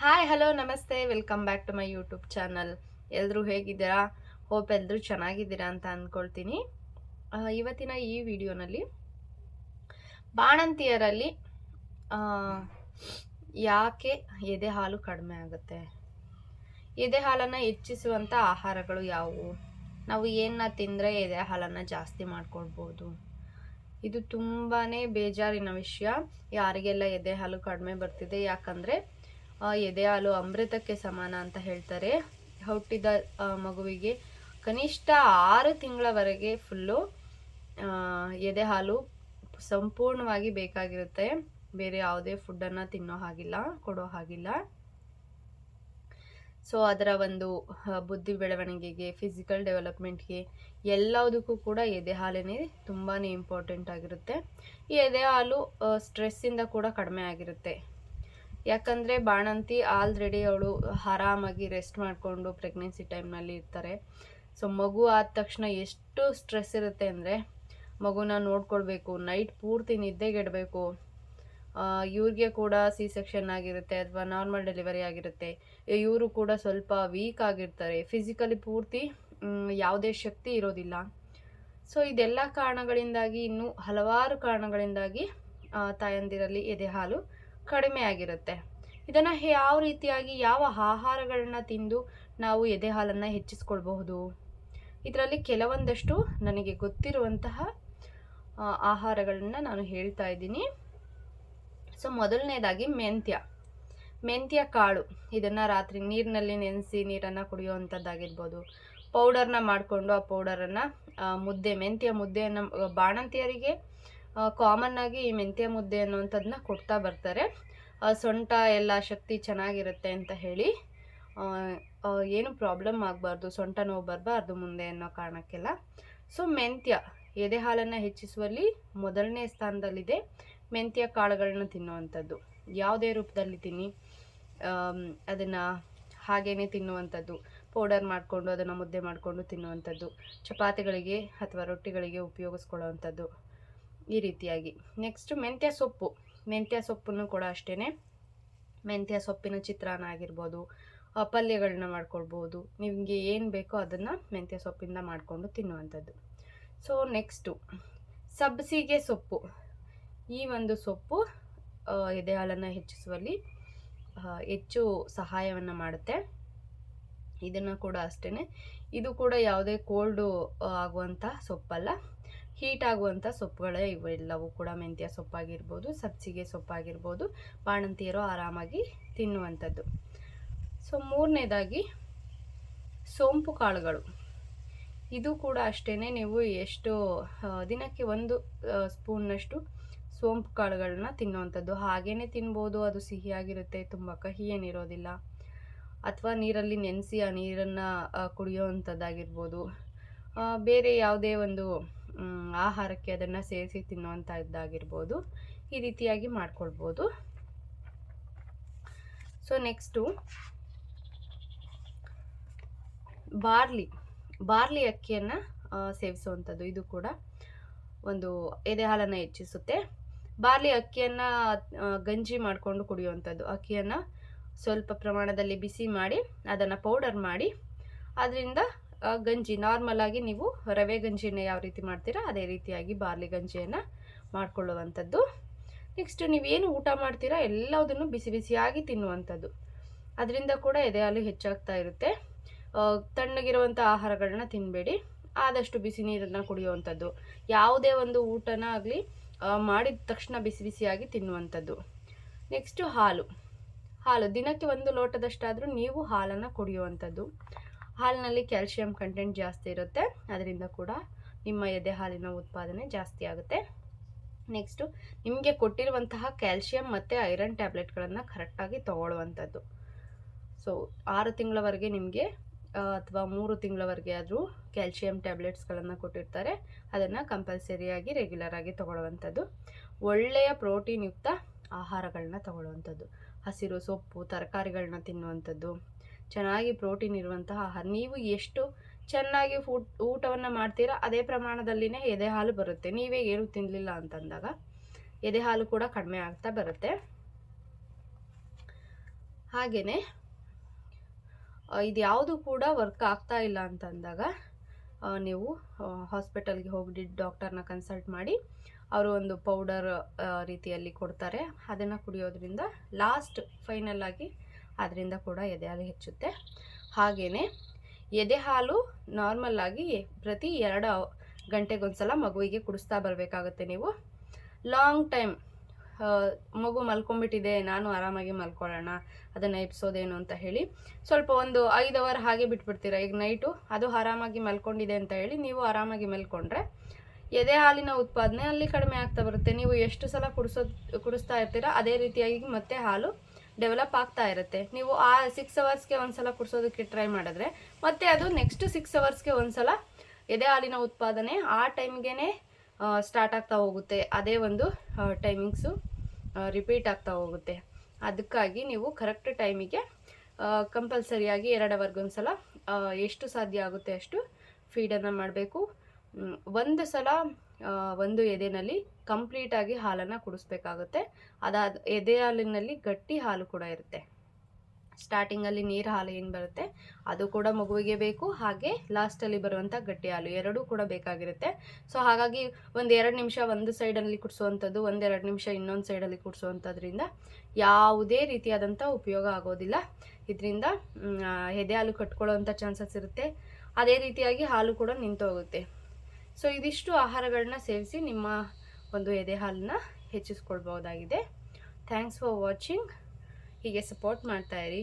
Hi hello ನಮಸ್ತೆ welcome back to my YouTube channel. ಎಲ್ಲರೂ ಹೇಗಿದ್ದೀರಾ? ಹೋಪ್ ಎಲ್ಲರೂ ಚೆನ್ನಾಗಿದ್ದೀರಾ ಅಂತ ಅಂದ್ಕೊಳ್ತೀನಿ. ಇವತ್ತಿನ ಈ ವಿಡಿಯೋನಲ್ಲಿ ಬಾಣಂತಿಯರಲ್ಲಿ ಆ, ಯಾಕೆ ಎದೆ ಹಾಲು ಕಡಿಮೆ ಆಗುತ್ತೆ, ಎದೆ ಹಾಲನ್ನು ಹೆಚ್ಚಿಸುವಂಥ ಆಹಾರಗಳು ಯಾವುವು, ನಾವು ಏನನ್ನ ತಿಂದರೆ ಎದೆ ಹಾಲನ್ನು ಜಾಸ್ತಿ ಮಾಡ್ಕೊಳ್ಬೋದು. ಇದು ತುಂಬಾ ಬೇಜಾರಿನ ವಿಷಯ. ಯಾರಿಗೆಲ್ಲ ಎದೆ ಹಾಲು ಕಡಿಮೆ ಬರ್ತಿದೆ, ಯಾಕಂದರೆ ಎದೆ ಹಾಲು ಅಮೃತಕ್ಕೆ ಸಮಾನ ಅಂತ ಹೇಳ್ತಾರೆ. ಹುಟ್ಟಿದ ಮಗುವಿಗೆ ಕನಿಷ್ಠ 6 ತಿಂಗಳವರೆಗೆ ಫುಲ್ಲು ಎದೆ ಹಾಲು ಸಂಪೂರ್ಣವಾಗಿ ಬೇಕಾಗಿರುತ್ತೆ. ಬೇರೆ ಯಾವುದೇ ಫುಡ್ಡನ್ನು ತಿನ್ನೋ ಹಾಗಿಲ್ಲ, ಕೊಡೋ ಹಾಗಿಲ್ಲ. ಸೊ ಅದರ ಒಂದು ಬುದ್ಧಿ ಬೆಳವಣಿಗೆಗೆ, ಫಿಸಿಕಲ್ ಡೆವಲಪ್ಮೆಂಟ್ಗೆ ಎಲ್ಲದಕ್ಕೂ ಕೂಡ ಎದೆ ಹಾಲೇನೆ ತುಂಬಾ ಇಂಪಾರ್ಟೆಂಟ್ ಆಗಿರುತ್ತೆ. ಈ ಎದೆ ಹಾಲು ಸ್ಟ್ರೆಸ್ಸಿಂದ ಕೂಡ ಕಡಿಮೆ ಆಗಿರುತ್ತೆ. ಯಾಕಂದರೆ ಬಾಣಂತಿ ಆಲ್ರೆಡಿ ಅವಳು ಆರಾಮಾಗಿ ರೆಸ್ಟ್ ಮಾಡಿಕೊಂಡು ಪ್ರೆಗ್ನೆನ್ಸಿ ಟೈಮ್ನಲ್ಲಿ ಇರ್ತಾರೆ. ಸೊ ಮಗು ಆದ ತಕ್ಷಣ ಎಷ್ಟು ಸ್ಟ್ರೆಸ್ ಇರುತ್ತೆ ಅಂದರೆ, ಮಗುನ ನೋಡ್ಕೊಳ್ಬೇಕು, ನೈಟ್ ಪೂರ್ತಿ ನಿದ್ದೆಗೆಡಬೇಕು. ಇವ್ರಿಗೆ ಕೂಡ ಸಿ ಸೆಕ್ಷನ್ ಆಗಿರುತ್ತೆ ಅಥವಾ ನಾರ್ಮಲ್ ಡೆಲಿವರಿ ಆಗಿರುತ್ತೆ. ಇವರು ಕೂಡ ಸ್ವಲ್ಪ ವೀಕ್ ಆಗಿರ್ತಾರೆ, ಫಿಸಿಕಲಿ ಪೂರ್ತಿ ಯಾವುದೇ ಶಕ್ತಿ ಇರೋದಿಲ್ಲ. ಸೊ ಇದೆಲ್ಲ ಕಾರಣಗಳಿಂದಾಗಿ, ಇನ್ನೂ ಹಲವಾರು ಕಾರಣಗಳಿಂದಾಗಿ ತಾಯಂದಿರಲ್ಲಿ ಎದೆ ಹಾಲು ಕಡಿಮೆ ಆಗಿರುತ್ತೆ. ಇದನ್ನು ಯಾವ ರೀತಿಯಾಗಿ, ಯಾವ ಆಹಾರಗಳನ್ನ ತಿಂದು ನಾವು ಎದೆ ಹಾಲನ್ನು ಹೆಚ್ಚಿಸ್ಕೊಳ್ಬಹುದು? ಇದರಲ್ಲಿ ಕೆಲವೊಂದಷ್ಟು ನನಗೆ ಗೊತ್ತಿರುವಂತಹ ಆಹಾರಗಳನ್ನ ನಾನು ಹೇಳ್ತಾ ಇದ್ದೀನಿ. ಸೊ ಮೊದಲನೇದಾಗಿ ಮೆಂತ್ಯ ಕಾಳು. ಇದನ್ನು ರಾತ್ರಿ ನೀರಿನಲ್ಲಿ ನೆನೆಸಿ ನೀರನ್ನು ಕುಡಿಯುವಂಥದ್ದಾಗಿರ್ಬೋದು. ಪೌಡರ್ನ ಮಾಡಿಕೊಂಡು ಆ ಪೌಡರನ್ನು ಮೆಂತ್ಯ ಮುದ್ದೆಯನ್ನು ಬಾಣಂತಿಯರಿಗೆ ಕಾಮನ್ ಆಗಿ ಈ ಮೆಂತ್ಯ ಮುದ್ದೆ ಅನ್ನುವಂಥದ್ದನ್ನ ಕೊಡ್ತಾ ಬರ್ತಾರೆ. ಸೊಂಟ ಎಲ್ಲ ಶಕ್ತಿ ಚೆನ್ನಾಗಿರುತ್ತೆ ಅಂತ ಹೇಳಿ, ಏನು ಪ್ರಾಬ್ಲಮ್ ಆಗಬಾರ್ದು, ಸೊಂಟ ನೋವು ಬರಬಾರ್ದು ಮುಂದೆ ಅನ್ನೋ ಕಾರಣಕ್ಕೆಲ್ಲ. ಸೊ ಮೆಂತ್ಯ ಎದೆ ಹಾಲನ್ನು ಹೆಚ್ಚಿಸುವಲ್ಲಿ ಮೊದಲನೇ ಸ್ಥಾನದಲ್ಲಿದೆ. ಮೆಂತ್ಯ ಕಾಳುಗಳನ್ನ ತಿನ್ನುವಂಥದ್ದು, ಯಾವುದೇ ರೂಪದಲ್ಲಿ ತಿನ್ನಿ, ಅದನ್ನು ಹಾಗೇ ತಿನ್ನುವಂಥದ್ದು, ಪೌಡರ್ ಮಾಡಿಕೊಂಡು ಅದನ್ನು ಮುದ್ದೆ ಮಾಡಿಕೊಂಡು ತಿನ್ನುವಂಥದ್ದು, ಚಪಾತಿಗಳಿಗೆ ಅಥವಾ ರೊಟ್ಟಿಗಳಿಗೆ ಉಪಯೋಗಿಸ್ಕೊಳ್ಳುವಂಥದ್ದು, ಈ ರೀತಿಯಾಗಿ. ನೆಕ್ಸ್ಟು ಮೆಂತ್ಯ ಸೊಪ್ಪನ್ನು ಕೂಡ ಅಷ್ಟೇ, ಮೆಂತ್ಯ ಸೊಪ್ಪಿನ ಚಿತ್ರಾನ್ನ ಆಗಿರ್ಬೋದು, ಪಲ್ಯಗಳನ್ನ ಮಾಡ್ಕೊಳ್ಬೋದು. ನಿಮಗೆ ಏನು ಬೇಕೋ ಅದನ್ನು ಮೆಂತ್ಯ ಸೊಪ್ಪಿಂದ ಮಾಡಿಕೊಂಡು ತಿನ್ನುವಂಥದ್ದು. ಸೊ ನೆಕ್ಸ್ಟು ಸಬ್ಬಸಿಗೆ ಸೊಪ್ಪು. ಈ ಒಂದು ಸೊಪ್ಪು ಎದೆ ಹಾಲನ್ನು ಹೆಚ್ಚಿಸುವಲ್ಲಿ ಹೆಚ್ಚು ಸಹಾಯವನ್ನು ಮಾಡುತ್ತೆ. ಇದನ್ನು ಕೂಡ ಅಷ್ಟೇ, ಇದು ಕೂಡ ಯಾವುದೇ ಕೋಲ್ಡು ಆಗುವಂಥ ಸೊಪ್ಪಲ್ಲ, ಹೀಟ್ ಆಗುವಂಥ ಸೊಪ್ಪುಗಳೇ ಇವೆಲ್ಲವೂ ಕೂಡ. ಮೆಂತ್ಯ ಸೊಪ್ಪಾಗಿರ್ಬೋದು, ಸಬ್ಸಿಗೆ ಸೊಪ್ಪಾಗಿರ್ಬೋದು, ಬಾಣಂತಿಯರು ಆರಾಮಾಗಿ ತಿನ್ನುವಂಥದ್ದು. ಸೊ ಮೂರನೇದಾಗಿ ಸೋಂಪು ಕಾಳುಗಳು. ಇದು ಕೂಡ ಅಷ್ಟೇ, ನೀವು ಎಷ್ಟು ದಿನಕ್ಕೆ 1 ಸ್ಪೂನ್ನಷ್ಟು ಸೋಂಪು ಕಾಳುಗಳನ್ನ ತಿನ್ನುವಂಥದ್ದು. ಹಾಗೇ ತಿನ್ಬೋದು, ಅದು ಸಿಹಿಯಾಗಿರುತ್ತೆ, ತುಂಬ ಕಹಿ ಏನಿರೋದಿಲ್ಲ. ಅಥವಾ ನೀರಲ್ಲಿ ನೆನೆಸಿ ಆ ನೀರನ್ನು ಕುಡಿಯೋವಂಥದ್ದಾಗಿರ್ಬೋದು. ಬೇರೆ ಯಾವುದೇ ಒಂದು ಆಹಾರಕ್ಕೆ ಅದನ್ನು ಸೇರಿಸಿ ತಿನ್ನುವಂಥದ್ದಾಗಿರ್ಬೋದು. ಈ ರೀತಿಯಾಗಿ ಮಾಡ್ಕೊಳ್ಬೋದು. ಸೊ ನೆಕ್ಸ್ಟು ಬಾರ್ಲಿ ಅಕ್ಕಿಯನ್ನು ಸೇವಿಸುವಂಥದ್ದು. ಇದು ಕೂಡ ಒಂದು ಎದೆ ಹಾಲನ್ನು ಹೆಚ್ಚಿಸುತ್ತೆ. ಬಾರ್ಲಿ ಅಕ್ಕಿಯನ್ನು ಗಂಜಿ ಮಾಡಿಕೊಂಡು ಕುಡಿಯುವಂಥದ್ದು. ಅಕ್ಕಿಯನ್ನು ಸ್ವಲ್ಪ ಪ್ರಮಾಣದಲ್ಲಿ ಬಿಸಿ ಮಾಡಿ ಅದನ್ನು ಪೌಡರ್ ಮಾಡಿ ಅದರಿಂದ ಗಂಜಿ, ನಾರ್ಮಲ್ ಆಗಿ ನೀವು ರವೆ ಗಂಜಿಯನ್ನು ಯಾವ ರೀತಿ ಮಾಡ್ತೀರಾ ಅದೇ ರೀತಿಯಾಗಿ ಬಾರ್ಲಿ ಗಂಜಿಯನ್ನು ಮಾಡಿಕೊಳ್ಳುವಂಥದ್ದು. ನೆಕ್ಸ್ಟ್ ನೀವೇನು ಊಟ ಮಾಡ್ತೀರಾ ಎಲ್ಲದನ್ನು ಬಿಸಿ ಬಿಸಿಯಾಗಿ ತಿನ್ನುವಂಥದ್ದು. ಅದರಿಂದ ಕೂಡ ಎದೆ ಹಾಲು ಹೆಚ್ಚಾಗ್ತಾ ಇರುತ್ತೆ. ತಣ್ಣಗಿರುವಂಥ ಆಹಾರಗಳನ್ನ ತಿನ್ನಬೇಡಿ, ಆದಷ್ಟು ಬಿಸಿ ನೀರನ್ನು ಕುಡಿಯುವಂಥದ್ದು. ಯಾವುದೇ ಒಂದು ಊಟನ ಆಗಲಿ ಮಾಡಿದ ತಕ್ಷಣ ಬಿಸಿ ಬಿಸಿಯಾಗಿ ತಿನ್ನುವಂಥದ್ದು. ನೆಕ್ಸ್ಟು ಹಾಲು ದಿನಕ್ಕೆ 1 ಲೋಟದಷ್ಟಾದರೂ ನೀವು ಹಾಲನ್ನು ಕುಡಿಯುವಂಥದ್ದು. ಹಾಲಿನಲ್ಲಿ ಕ್ಯಾಲ್ಶಿಯಂ ಕಂಟೆಂಟ್ ಜಾಸ್ತಿ ಇರುತ್ತೆ, ಅದರಿಂದ ಕೂಡ ನಿಮ್ಮ ಎದೆ ಹಾಲಿನ ಉತ್ಪಾದನೆ ಜಾಸ್ತಿ ಆಗುತ್ತೆ. ನೆಕ್ಸ್ಟು ನಿಮಗೆ ಕೊಟ್ಟಿರುವಂತಹ ಕ್ಯಾಲ್ಶಿಯಂ ಮತ್ತು ಐರನ್ ಟ್ಯಾಬ್ಲೆಟ್ಗಳನ್ನು ಕರೆಕ್ಟಾಗಿ ತಗೊಳ್ಳುವಂಥದ್ದು. ಸೊ 6 ತಿಂಗಳವರೆಗೆ ನಿಮಗೆ ಅಥವಾ 3 ತಿಂಗಳವರೆಗೆ ಆದರೂ ಕ್ಯಾಲ್ಶಿಯಂ ಟ್ಯಾಬ್ಲೆಟ್ಸ್ಗಳನ್ನು ಕೊಟ್ಟಿರ್ತಾರೆ. ಅದನ್ನು ಕಂಪಲ್ಸರಿಯಾಗಿ ರೆಗ್ಯುಲರಾಗಿ ತಗೊಳ್ಳುವಂಥದ್ದು. ಒಳ್ಳೆಯ ಪ್ರೋಟೀನ್ ಯುಕ್ತ ಆಹಾರಗಳನ್ನ ತಗೊಳ್ಳುವಂಥದ್ದು. ಹಸಿರು ಸೊಪ್ಪು, ತರಕಾರಿಗಳನ್ನ ತಿನ್ನುವಂಥದ್ದು, ಚೆನ್ನಾಗಿ ಪ್ರೋಟೀನ್ ಇರುವಂತಹ ಆಹಾರ. ನೀವು ಎಷ್ಟು ಚೆನ್ನಾಗಿ ಊಟವನ್ನು ಮಾಡ್ತೀರಾ ಅದೇ ಪ್ರಮಾಣದಲ್ಲಿನೇ ಎದೆ ಹಾಲು ಬರುತ್ತೆ. ನೀವೇ ಏನು ತಿನ್ನಲಿಲ್ಲ ಅಂತಂದಾಗ ಎದೆ ಹಾಲು ಕೂಡ ಕಡಿಮೆ ಆಗ್ತಾ ಬರುತ್ತೆ. ಹಾಗೆಯೇ ಇದು ಯಾವುದು ಕೂಡ ವರ್ಕ್ ಆಗ್ತಾ ಇಲ್ಲ ಅಂತಂದಾಗ ನೀವು ಹಾಸ್ಪಿಟಲ್ಗೆ ಹೋಗಿ ಡಾಕ್ಟರ್ನ ಕನ್ಸಲ್ಟ್ ಮಾಡಿ ಅವರು ಒಂದು ಪೌಡರ್ ರೀತಿಯಲ್ಲಿ ಕೊಡ್ತಾರೆ. ಅದನ್ನು ಕುಡಿಯೋದ್ರಿಂದ ಲಾಸ್ಟ್ ಫೈನಲ್ ಆಗಿ ಅದರಿಂದ ಕೂಡ ಎದೆ ಹಾಲು ಹೆಚ್ಚುತ್ತೆ. ಹಾಗೆಯೇ ಎದೆ ಹಾಲು ನಾರ್ಮಲ್ ಆಗಿ ಪ್ರತಿ 2 ಗಂಟೆಗೊಂದ್ಸಲ ಮಗುವಿಗೆ ಕುಡಿಸ್ತಾ ಬರಬೇಕಾಗುತ್ತೆ. ನೀವು ಲಾಂಗ್ ಟೈಮ್ ಮಗು ಮಲ್ಕೊಂಡ್ಬಿಟ್ಟಿದೆ, ನಾನು ಆರಾಮಾಗಿ ಮಲ್ಕೊಳ್ಳೋಣ, ಅದನ್ನು ಎಬ್ಸೋದೇನು ಅಂತ ಹೇಳಿ ಸ್ವಲ್ಪ ಒಂದು 5 ಅವರ್ ಹಾಗೆ ಬಿಟ್ಬಿಡ್ತೀರಾ. ಈಗ ನೈಟು ಅದು ಆರಾಮಾಗಿ ಮಲ್ಕೊಂಡಿದೆ ಅಂತ ಹೇಳಿ ನೀವು ಆರಾಮಾಗಿ ಮಲ್ಕೊಂಡ್ರೆ ಎದೆ ಹಾಲಿನ ಉತ್ಪಾದನೆ ಅಲ್ಲಿ ಕಡಿಮೆ ಆಗ್ತಾ ಬರುತ್ತೆ. ನೀವು ಎಷ್ಟು ಸಲ ಕುಡಿಸ್ತಾ ಇರ್ತೀರಾ ಅದೇ ರೀತಿಯಾಗಿ ಮತ್ತೆ ಹಾಲು ಡೆವಲಪ್ ಆಗ್ತಾ ಇರುತ್ತೆ. ನೀವು ಆ 6 ಅವರ್ಸ್ಗೆ ಒಂದ್ಸಲ ಕುಡಿಸೋದಕ್ಕೆ ಟ್ರೈ ಮಾಡಿದ್ರೆ ಮತ್ತೆ ಅದು ನೆಕ್ಸ್ಟ್ 6 ಅವರ್ಸ್ಗೆ ಒಂದ್ಸಲ ಎದೆ ಹಾಲಿನ ಉತ್ಪಾದನೆ ಆ ಟೈಮ್ಗೆ ಸ್ಟಾರ್ಟ್ ಆಗ್ತಾ ಹೋಗುತ್ತೆ. ಅದೇ ಒಂದು ಟೈಮಿಂಗ್ಸು ರಿಪೀಟ್ ಆಗ್ತಾ ಹೋಗುತ್ತೆ. ಅದಕ್ಕಾಗಿ ನೀವು ಕರೆಕ್ಟ್ ಟೈಮಿಗೆ ಕಂಪಲ್ಸರಿಯಾಗಿ 2 ಅವರ್ಗೊಂದ್ಸಲ ಎಷ್ಟು ಸಾಧ್ಯ ಆಗುತ್ತೆ ಅಷ್ಟು ಫೀಡನ್ನು ಮಾಡಬೇಕು. ಒಂದು ಸಲ ಒಂದು ಎದೆನಲ್ಲಿ ಕಂಪ್ಲೀಟಾಗಿ ಹಾಲನ್ನು ಕುಡಿಸ್ಬೇಕಾಗುತ್ತೆ. ಅದಾದ ಎದೆ ಹಾಲಿನಲ್ಲಿ ಗಟ್ಟಿ ಹಾಲು ಕೂಡ ಇರುತ್ತೆ. ಸ್ಟಾರ್ಟಿಂಗಲ್ಲಿ ನೀರು ಹಾಲು ಏನು ಬರುತ್ತೆ ಅದು ಕೂಡ ಮಗುವಿಗೆ ಬೇಕು, ಹಾಗೆ ಲಾಸ್ಟಲ್ಲಿ ಬರುವಂಥ ಗಟ್ಟಿ ಹಾಲು ಎರಡೂ ಕೂಡ ಬೇಕಾಗಿರುತ್ತೆ. ಸೊ ಹಾಗಾಗಿ 1-2 ನಿಮಿಷ ಒಂದು ಸೈಡಲ್ಲಿ ಕುಡಿಸೋವಂಥದ್ದು, 1-2 ನಿಮಿಷ ಇನ್ನೊಂದು ಸೈಡಲ್ಲಿ ಕುಡಿಸೋವಂಥದ್ರಿಂದ ಯಾವುದೇ ರೀತಿಯಾದಂಥ ಉಪಯೋಗ ಆಗೋದಿಲ್ಲ. ಇದರಿಂದ ಎದೆ ಹಾಲು ಕಟ್ಕೊಳ್ಳೋವಂಥ ಚಾನ್ಸಸ್ ಇರುತ್ತೆ. ಅದೇ ರೀತಿಯಾಗಿ ಹಾಲು ಕೂಡ ನಿಂತೋಗುತ್ತೆ. ಸೊ ಇದಿಷ್ಟು ಆಹಾರಗಳನ್ನ ಸೇವಿಸಿ ನಿಮ್ಮ ಒಂದು ಎದೆ ಹಾಲನ್ನ ಹೆಚ್ಚಿಸ್ಕೊಳ್ಬಹುದಾಗಿದೆ. Thanks for watching. ಹೀಗೆ ಸಪೋರ್ಟ್ ಮಾಡ್ತಾಯಿರಿ.